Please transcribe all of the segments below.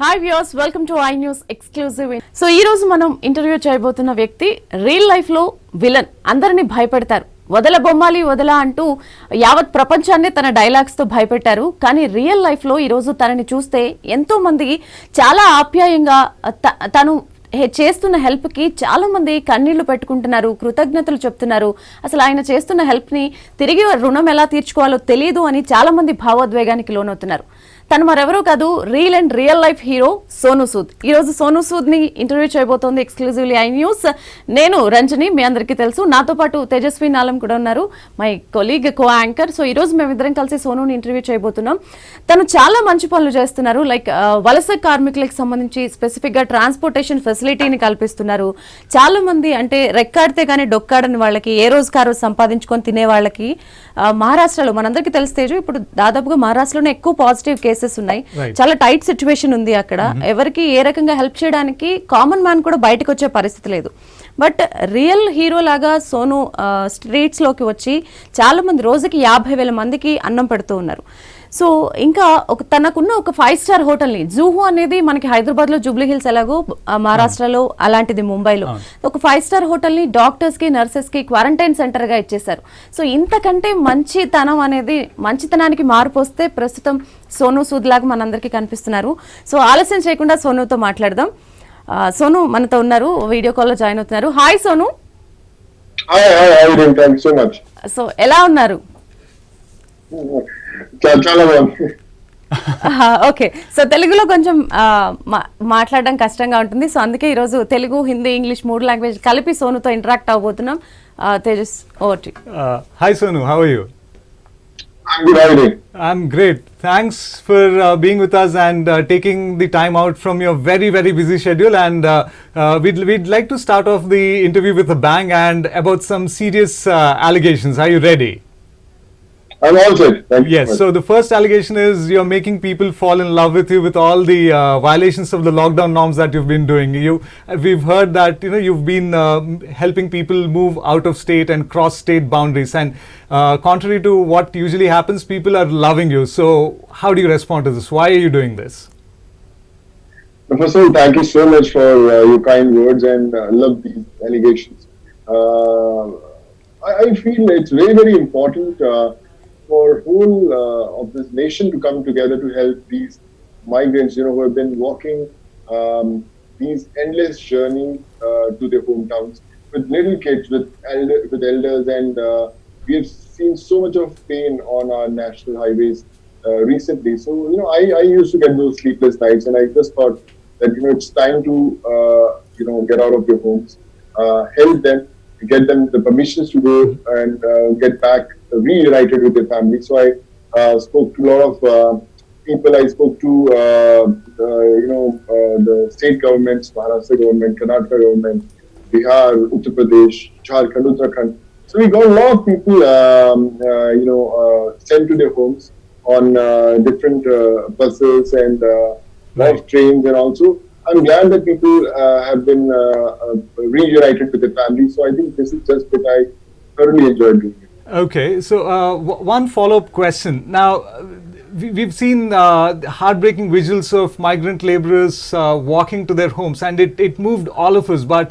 Hi viewers, welcome to iNews exclusive. So ఈ రోజు మనం ఇంటర్వ్యూ చేయబోతున్న వ్యక్తి రియల్ లైఫ్ లో విలన్. అందరినీ భయపెడతారు. వదల బొమ్మాలి వదల అంటూ యావత్ ప్రపంచాన్ని తన డైలాగ్స్ తో భయపెట్టారు. కానీ రియల్ లైఫ్ లో ఈ రోజు తనని చూస్తే ఎంతో మంది చాలా ఆప్యాయంగా తను చేస్తున్న హెల్ప్ కి చాలా మంది కన్నీళ్లు పెట్టుకుంటున్నారు, కృతజ్ఞతలు చెప్తున్నారు. అసలు ఆయన చేస్తున్న హెల్ప్ ని తిరిగి రుణం ఎలా తీర్చుకోవాలో తెలియదు అని చాలా మంది భావోద్వేగానికి లోనవుతున్నారు. తను మరెవరూ కాదు, real life hero Sonu Sood. ఈ రోజు సోను సూద్ ని ఇంటర్వ్యూ చేయబోతోంది ఎక్స్క్లూజివ్లీ iNews. నేను రంజని, మీ అందరికీ తెలుసు. నాతో పాటు తేజస్వి నాలం కూడా ఉన్నారు, my colleague, co anchor. So ఈ రోజు మేమిద్దరం కలిసి సోనుని ఇంటర్వ్యూ చేయబోతున్నాం. తను చాలా మంచి పనులు చేస్తున్నారు. లైక్ వలస కార్మికులకు సంబంధించి స్పెసిఫిక్ గా ట్రాన్స్పోర్టేషన్ ఫెసిలిటీని కల్పిస్తున్నారు. చాలా మంది అంటే రెక్కాడితే కానీ డొక్కాడని వాళ్ళకి, ఏ రోజు కారు సంపాదించుకొని తినే వాళ్ళకి మహారాష్ట్రలో మనందరికీ తెలిస్తే ఇప్పుడు దాదాపుగా మహారాష్ట్రలోనే ఎక్కువ పాజిటివ్ కేసెస్ ఉన్నాయి. చాలా టైట్ సిచ్యువేషన్ ఉంది అక్కడ. ఎవరికి ఏ రకంగా హెల్ప్ చేయడానికి కామన్ మ్యాన్ కూడా బయటకు వచ్చే పరిస్థితి లేదు. బట్ రియల్ హీరో లాగా సోను స్ట్రీట్స్ లోకి వచ్చి చాలా మంది, రోజుకి 50,000 మందికి అన్నం పెడుతూ ఉన్నారు. సో ఇంకా తనకున్న ఒక 5-స్టార్ హోటల్ని, జూహు అనేది మనకి హైదరాబాద్ లో జూబ్లీ హిల్స్ ఎలాగో, మహారాష్ట్రలో అలాంటిది ముంబైలో ఒక 5-స్టార్ హోటల్ని డాక్టర్స్ కి, నర్సెస్ కి క్వారంటైన్ సెంటర్ గా ఇచ్చేశారు. సో ఇంతకంటే మంచితనం అనేది, మంచితనానికి మార్పు వస్తే ప్రస్తుతం సోను సూద్ లాగా మనందరికీ కనిపిస్తున్నారు. సో ఆలస్యం చేయకుండా సోనుతో మాట్లాడదాం. సోను మనతో ఉన్నారు, వీడియో కాల్ లో జాయిన్ అవుతున్నారు. హాయ్ సోను. సో ఎలా ఉన్నారు? ఓకే. సో తెలుగులో కొంచెం మాట్లాడడం కష్టంగా ఉంటుంది. సో అందుకే ఈరోజు తెలుగు, హిందీ, ఇంగ్లీష్ 3 లాంగ్వేజ్ కలిపి సోనుతో ఇంటరాక్ట్ అవబోతున్నాం. Tejas, over to you. Hi Sonu, how are you? I'm good. How are you doing? I'm great. Thanks for being with us and taking the time out from your very busy schedule. And we'd like to start off the interview with a bang and about some serious allegations. Are you ready? I'm all set. Thank you. Yes. So the first allegation is you're making people fall in love with you with all the violations of the lockdown norms that you've been doing. We've heard that you've been helping people move out of state and cross state boundaries. And contrary to what usually happens, people are loving you. So how do you respond to this? Why are you doing this? First of all, thank you so much for your kind words, and love these allegations. I feel it's very important for whole of this nation to come together to help these migrants, who have been walking these endless journeys to their hometowns with little kids, with elders, and we have seen so much of pain on our national highways recently. So I used to get those sleepless nights, and I just thought that it's time to get out of your homes, help them, get them the permissions to go and get back reunited with their family. So I spoke to a lot of people. I spoke to the state governments, Maharashtra government, Karnataka government, Bihar, Uttar Pradesh, Jharkhand, Uttarakhand. So we got a lot of people sent to their homes on different buses and lot of trains, and also I'm glad that people have been reunited with their families. So I think this is just what I thoroughly enjoyed doing it. Okay, so one follow-up question. Now, we've seen heartbreaking visuals of migrant laborers walking to their homes, and it moved all of us. But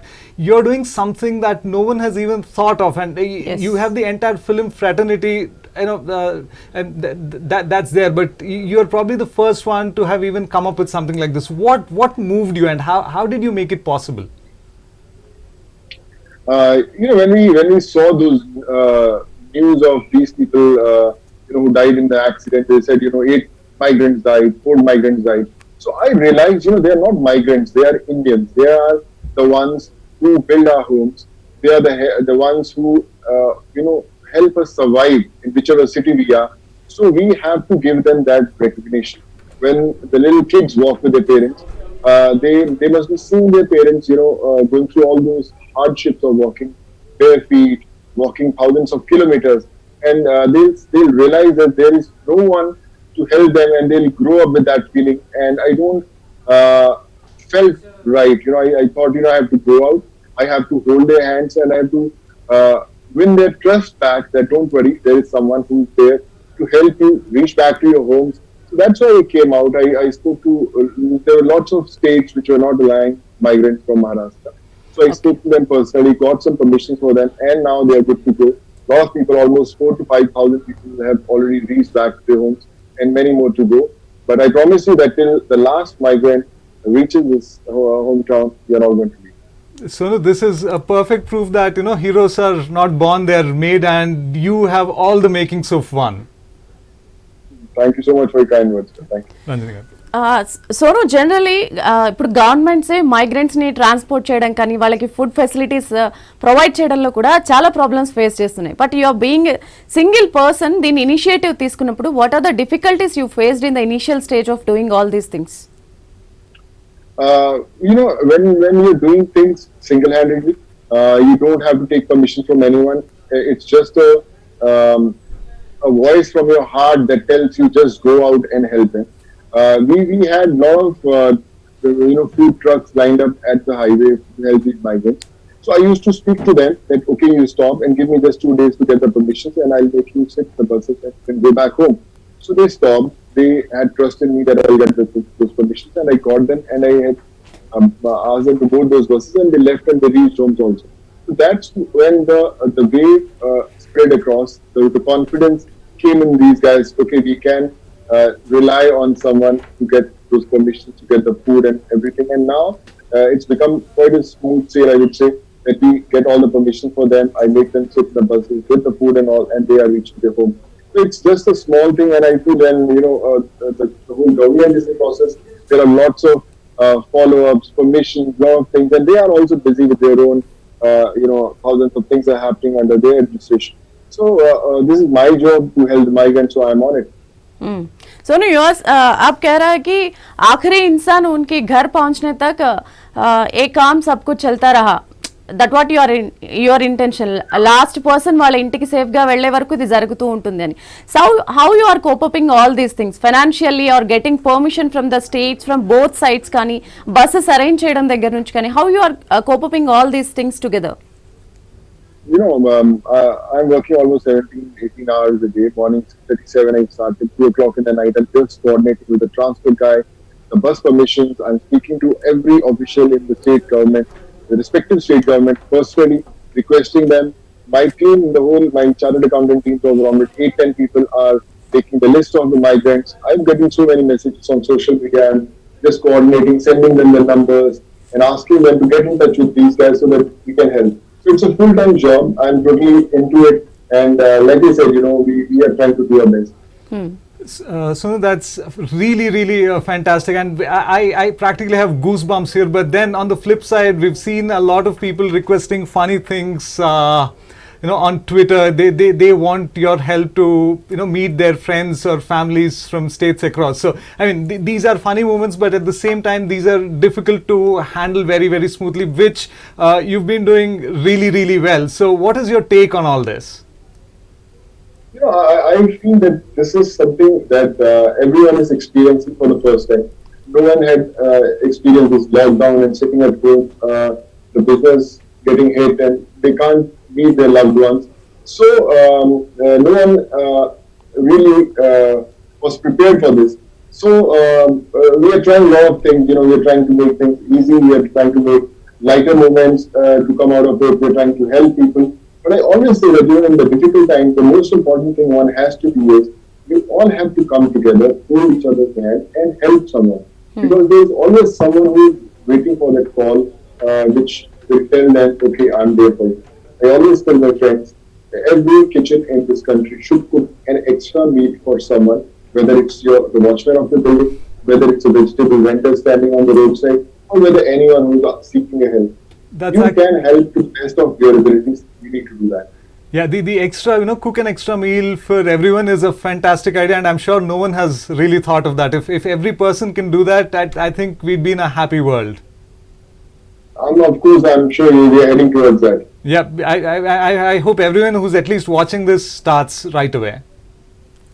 you're doing something that no one has even thought of, and yes, you have the entire film fraternity, and that's there. But you're probably the first one to have even come up with something like this. What moved you, and how did you make it possible? When we saw those news of these people who died in the accident, they said 8 migrants died, 4 migrants died. So I realized they are not migrants, they are Indians. They are the ones who build our homes. They are the ones who help us survive in whichever city we are. So we have to give them that recognition. When the little kids walk with their parents, they must be seeing their parents going through all those hardships of walking bare feet, walking thousands of kilometers, and they'll realize that there is no one to help them, and they'll grow up with that feeling. And I don't felt right. I thought I have to go out, I have to hold their hands, and I have to win their trust back that don't worry, there is someone who's there to help you reach back to your homes, So that's why I came out. I spoke to, there were lots of states which were not allowing migrants from Maharashtra. So I spoke to them personally, got some permissions for them, and now they are good to go. A lot of people, almost 4 to 5,000 people have already reached back to their homes, and many more to go. But I promise you that till the last migrant reaches his hometown, we are all going to leave. Sonu, this is a perfect proof that, you know, heroes are not born, they are made, and you have all the makings of one. Thank you so much for your kind words. Sir. Thank you. Ranjani garu. Sonu generally ఇప్పుడు గవర్నమెంట్సే మైగ్రెంట్స్ని transport చేయడం కానీ వాళ్ళకి food facilities provide చేయడంలో కూడా చాలా problems face చేస్తున్నాయి. But you are being single person దీని initiative తీసుకున్నప్పుడు what are the difficulties you faced in the initial stage of doing all these things? You know, when you're doing things single-handedly, you don't have to take permission from anyone. It's just a voice from your heart that tells you just go out and help them. We had a lot of food trucks lined up at the highway to help these migrants. So I used to speak to them that, okay, you stop and give me just 2 days to get the permissions and I'll make you sit in the buses and go back home. So they stopped. They had trust in me that I'll get those permissions, and I got them, and I had asked them to board those buses, and they left and they reached homes also. So that's when the wave spread across. The confidence came in these guys. Okay, we can rely on someone to get those permissions, to get the food and everything. And now it's become quite a smooth sail, I would say, that we get all the permission for them. I make them sit in the buses with the food and all, and they are reaching their home. So it's just a small thing, and I feel when the whole government is in the process, there are lots of follow-ups, permissions, lot of things, and they are also busy with their own, thousands of things are happening under their administration. So this is my job to help the migrants, so I'm on it. Sonu आप कह रहा है कि आखिरी इंसान उनके घर पहुंचने तक एक काम सब कुछ चलता रहा. That what your intention, last person వాళ్ళ ఇంటికి సేఫ్ గా వెళ్లే వరకు ఇది జరుగుతూ ఉంటుంది అని. So how you are coping all these things financially or getting permission from the states from both sides కానీ బస్సెస్ అరేంజ్ చేయడం దగ్గర నుంచి కానీ how you are coping all these things together? I'm working almost 17-18 hours a day. Morning 6:37 I started, 2 o'clock in the night. I'm just coordinating with the transport guy, the bus permissions. I'm speaking to every official in the state government, the respective state government, personally requesting them. My team, my chartered accountant team of around 8-10 people are taking the list of the migrants. I'm getting so many messages on social media. I'm just coordinating, sending them the numbers and asking them to get in touch with these guys so that we can help. So it's a full-time job. I'm totally into it. And like I said, we are trying to do our best. So that's really, really fantastic, and I practically have goosebumps here. But then on the flip side, we've seen a lot of people requesting funny things, on Twitter. They want your help to, meet their friends or families from states across. So I mean, these are funny moments, but at the same time, these are difficult to handle very, very smoothly, which you've been doing really, really well. So what is your take on all this? I feel that this is something that everyone is experiencing for the first time. No one had experienced this lockdown and sitting at home, the business getting hit, and they can't meet their loved ones. So no one really was prepared for this. So we are trying a lot of things. We are trying to make things easy. We are trying to make lighter moments to come out of it. We are trying to help people. But I always say that in the difficult times, the most important thing one has to do is we all have to come together, hold each other's hand, and help someone. Because there is always someone who is waiting for that call, which will tell them, okay, I'm there for you. I always tell my friends, every kitchen in this country should cook an extra meal for someone, whether it's the watchman of the building, whether it's a vegetable vendor standing on the roadside, or whether anyone who is seeking a help. You can help to the best of your abilities. You need to do that. Yeah, the extra, cook an extra meal for everyone is a fantastic idea, and I'm sure no one has really thought of that. If every person can do that, I think we'd be in a happy world. Of course, I'm sure you'll be heading towards that. Yeah, I hope everyone who's at least watching this starts right away.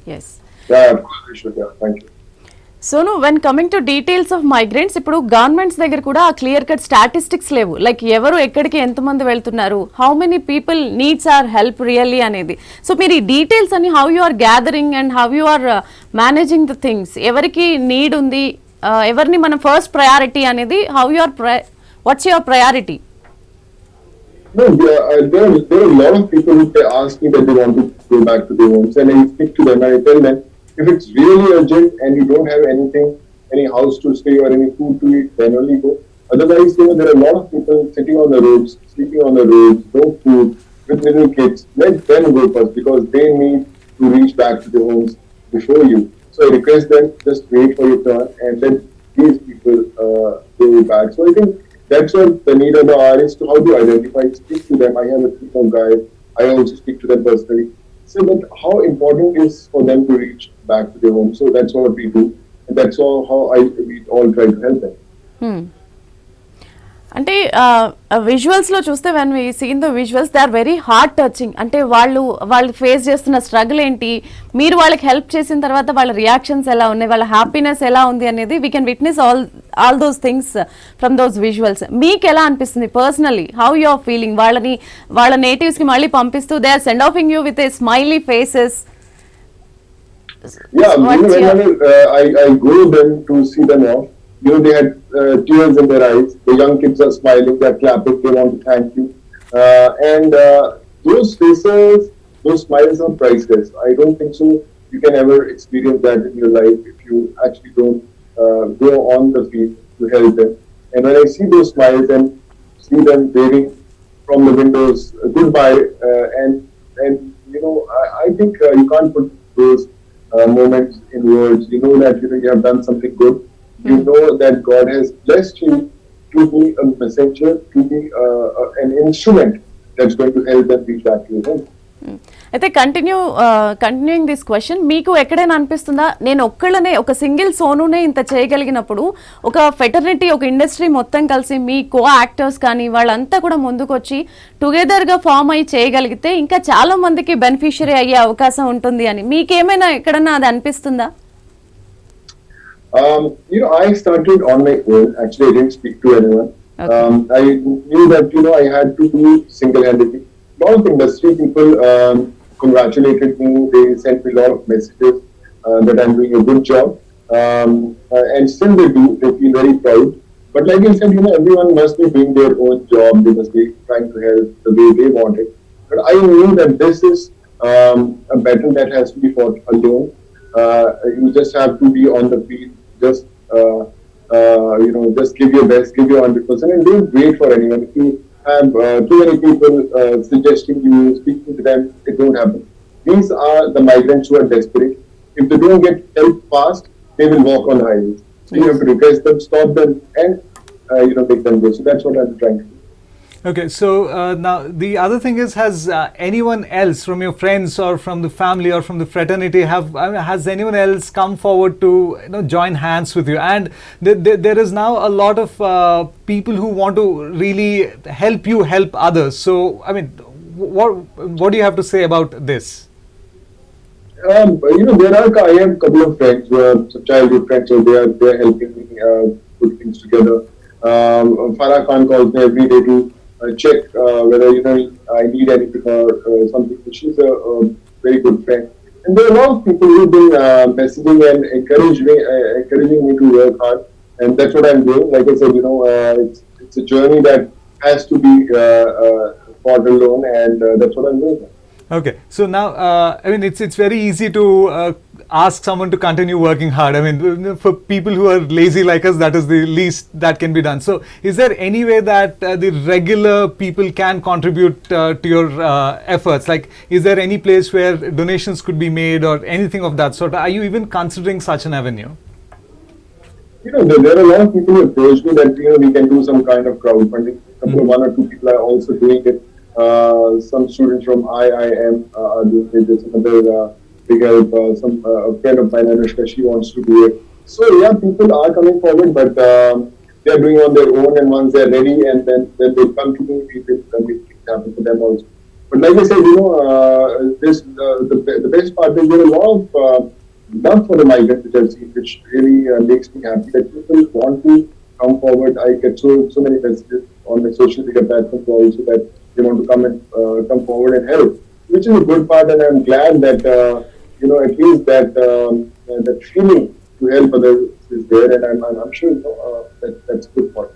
Yes. Yeah, of course we should. Yeah, thank you. Sonu, when coming to details of migrants, ఇప్పుడు governments దగ్గర కూడా ఆ clear cut statistics లేవు. Like ఎవరు ఎక్కడికి ఎంతమంది వెళ్తున్నారు, how many people needs our help really అనేది. సో మీరు ఈ డీటెయిల్స్ అని how you are gathering and how you are managing the things, ఎవరికి నీడ్ ఉంది, ఎవరిని మనం ఫస్ట్ ప్రయారిటీ అనేది, how you are what's your priority? No, there are a lot of people who ask me that they want to go back to their homes, and I speak to them and I tell them, if it's really urgent and you don't have anything, any house to stay or any food to eat, then only go. Otherwise, there are a lot of people sitting on the roads, sleeping on the roads, no food, with little kids. Let them go first because they need to reach back to their homes before you. So I request them, just wait for your turn and let these people go back. So I think that's what the need of the hour is, to how to identify, speak to them. I have a team of guys. I also speak to them personally. So that how important it is for them to reach back to their home. So that's what we do. And that's how we all try to help them. అంటే visuals లో చూస్తే when we seen the visuals, they are very heart touching. అంటే వాళ్ళు face చేస్తున్న struggle ఏంటి, మీరు వాళ్ళకి help చేసిన తర్వాత వాళ్ళ రియాక్షన్స్ ఎలా ఉన్నాయి, వాళ్ళ హ్యాపీనెస్ ఎలా ఉంది అనేది we can witness all those things from those visuals. మీకు ఎలా అనిపిస్తుంది personally, how you are feeling? వాళ్ళ నేటివ్స్ కి మళ్ళీ పంపిస్తూ they are send offing you with a smiley faces. Yeah, whenever I go them to see them off, they had tears in their eyes. The young kids are smiling, they're clapping, they want to thank you. And those faces, those smiles are priceless. I don't think so you can ever experience that in your life if you actually don't go on the field to help them. And when I see those smiles and see them waving from the windows, goodbye, and I think you can't put those moments in words. You know that you have done something good. You know that God has blessed you to be a messenger, to be an instrument that's going to help them reach back to you. అయితే continuing this question, మీకు ఎక్కడైనా అనిపిస్తుందా నేను ఒక్కళ్ళనే, ఒక single సోనునే ఇంత చేయగలిగినప్పుడు ఒక fraternity, ఒక industry మొత్తం కలిసి మీ కో యాక్టర్స్ కానీ వాళ్ళంతా కూడా ముందుకొచ్చి టుగెదర్గా ఫామ్ అయ్యి చేయగలిగితే ఇంకా చాలా మందికి బెనిఫిషియరీ అయ్యే అవకాశం ఉంటుంది అని మీకేమైనా ఎక్కడన్నా అది అనిపిస్తుందా? I started on my own. Actually, I didn't speak to anyone. Okay. I knew that, I had to do single-handedly. A lot of industry people congratulated me. They sent me a lot of messages that I'm doing a good job. And still they do. They feel very proud. But like I said, everyone must be doing their own job. They must be trying to help the way they want it. But I knew that this is a battle that has to be fought alone. You just have to be on the field. Just just give your best, give your 100%, and don't wait for anyone. If you have too many people suggesting you, speaking to them, it won't happen. These are the migrants who are desperate. If they don't get help fast, they will walk on the highways. So you have to request them, stop them, and make them go. So that's what I'm trying to do. Okay, so now the other thing is, has anyone else from your friends or from the family or from the fraternity has anyone else come forward to join hands with you? And there is now a lot of people who want to really help you help others. So I mean, what do you have to say about this? I have a couple of friends who are some childhood friends, so they are helping me put things together. Farah Khan calls me every day to check whether I need anything or something. She's a very good friend, and there are a lot of people who've been messaging and encouraging me to work hard, and that's what I'm doing. Like I said, it's a journey that has to be fought alone, and that's what I'm doing. Okay, so now I mean it's very easy to ask someone to continue working hard. I mean, for people who are lazy like us, that is the least that can be done. So is there any way that the regular people can contribute to your efforts? Like, is there any place where donations could be made or anything of that sort? Are you even considering such an avenue? There are a lot of people who approach me that we can do some kind of crowdfunding. One or two people are also doing it. Some students from IIM are doing it. There's another big help. A friend of mine, Anushka, she wants to do it. So yeah, people are coming forward, but they are doing on their own, and once they are ready, and then they come to me, we will make things happen for them also. But like I said, the best part is there are a lot of love for the migrants which I've seen, which really makes me happy that people want to come forward. I get so many messages on my social media platforms also that they want to come forward and help, which is a good part, and I'm glad that at least that feeling to help others is there, and I'm sure that's a good part.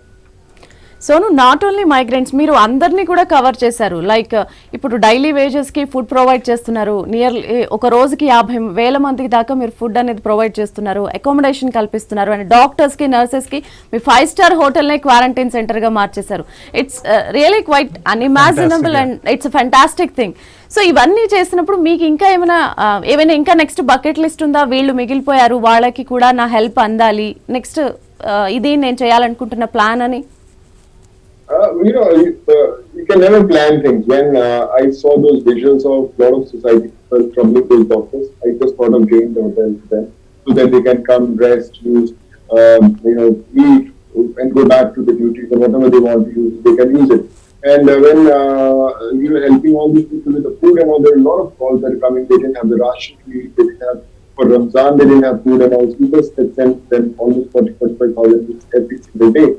Sonu, not only migrants, మీరు అందరినీ కూడా cover చేశారు. Like ఇప్పుడు daily వేజెస్కి food provide చేస్తున్నారు. Nearly ఒక రోజుకి 50,000 మందికి దాకా మీరు ఫుడ్ అనేది ప్రొవైడ్ చేస్తున్నారు, అకామిడేషన్ కల్పిస్తున్నారు, అండ్ డాక్టర్స్కి, నర్సెస్కి మీ 5-star హోటల్నే క్వారంటైన్ సెంటర్గా మార్చేశారు. It's really quite unimaginable and it's fantastic thing. So ఇవన్నీ చేసినప్పుడు మీకు ఇంకా ఏమైనా ఇంకా నెక్స్ట్ బకెట్ లిస్ట్ ఉందా? వీళ్ళు మిగిలిపోయారు, వాళ్ళకి కూడా నా హెల్ప్ అందాలి, నెక్స్ట్ ఇది నేను చేయాలనుకుంటున్న ప్లాన్ అని. You can never plan things. When I saw those visuals of a lot of society people troubling those doctors, I just thought of giving the hotel to them so that they can come, rest, use, eat, and go back to the duties and whatever they want to use, they can use it. And when we were helping all these people with the food and all, there were a lot of calls that are coming. They didn't have the ration to eat. They didn't have, for Ramzan, they didn't have food and all. People sent them almost 40,000-45,000 every single day.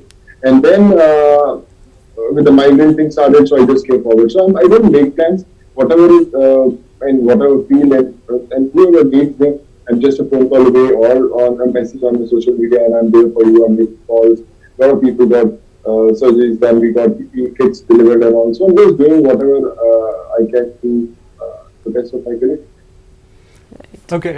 And then with the migrant thing started, so I just came forward. So I don't make plans. Whatever is and whatever feel and whoever needs me, I'm just a phone call away or on a message on the social media, and I'm there for you. I'm making calls. A lot of people got surgeries done. We got PPE kits delivered and all. So I'm just doing whatever I can to the best of my ability. Okay,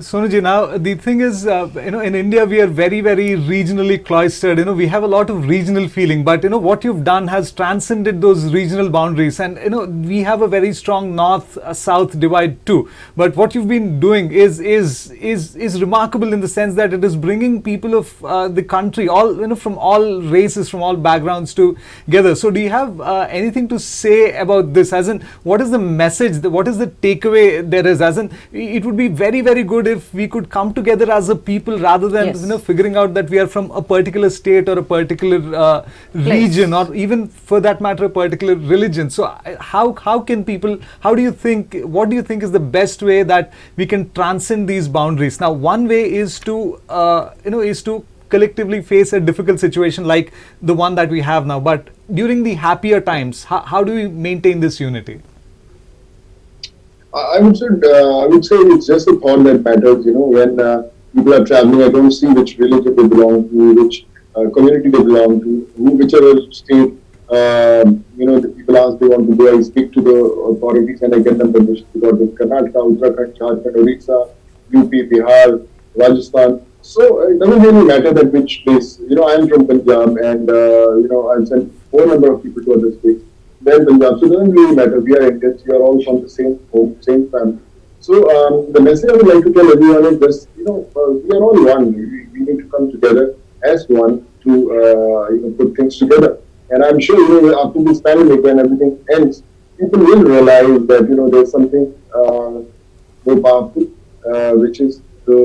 Sonuji, now the thing is, in India we are very, very regionally cloistered. We have a lot of regional feeling, but what you've done has transcended those regional boundaries, and we have a very strong north-south divide too. But what you've been doing is remarkable in the sense that it is bringing people of the country, all from all races, from all backgrounds together. So, do you have anything to say about this? As in, what is the message? What is the takeaway there is? As in, it would be very, very good if we could come together as a people rather than Yes. figuring out that we are from a particular state or a particular region, or even for that matter a particular religion. So how can people, what do you think is the best way that we can transcend these boundaries? Now one way is to collectively face a difficult situation like the one that we have now, but during the happier times, how do we maintain this unity? I would say it's just the thought that matters. When people are traveling, I don't see which religion they belong to, which community they belong to, whichever state. The people ask they want to go. I speak to the authorities and I get them permission to go to Karnataka, Uttarakhand, Jharkhand, Odisha, UP, Bihar, Rajasthan. So it doesn't really matter that which place. I'm from Punjab, and I've sent 4 number of people to other states. Then Punjab. So it doesn't really matter. We are Indians. We are all from the same home, same family. So the message I would like to tell everyone is just, we are all one. We need to come together as one to put things together. And I'm sure after this pandemic, when everything ends, people will realize that there's something more powerful, which is the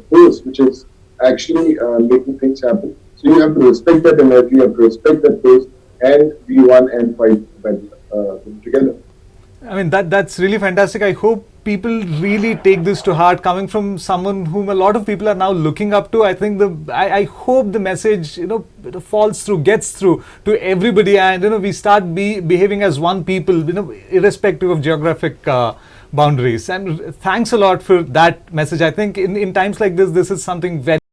force, which is actually making things happen. So you have to respect that energy. You have to respect that force. And be one and fight together. I mean, that's really fantastic. I hope people really take this to heart, coming from someone whom a lot of people are now looking up to. I think I hope the message falls through, gets through to everybody, and we start behaving as one people, irrespective of geographic boundaries. And thanks a lot for that message. I think in times like this is something very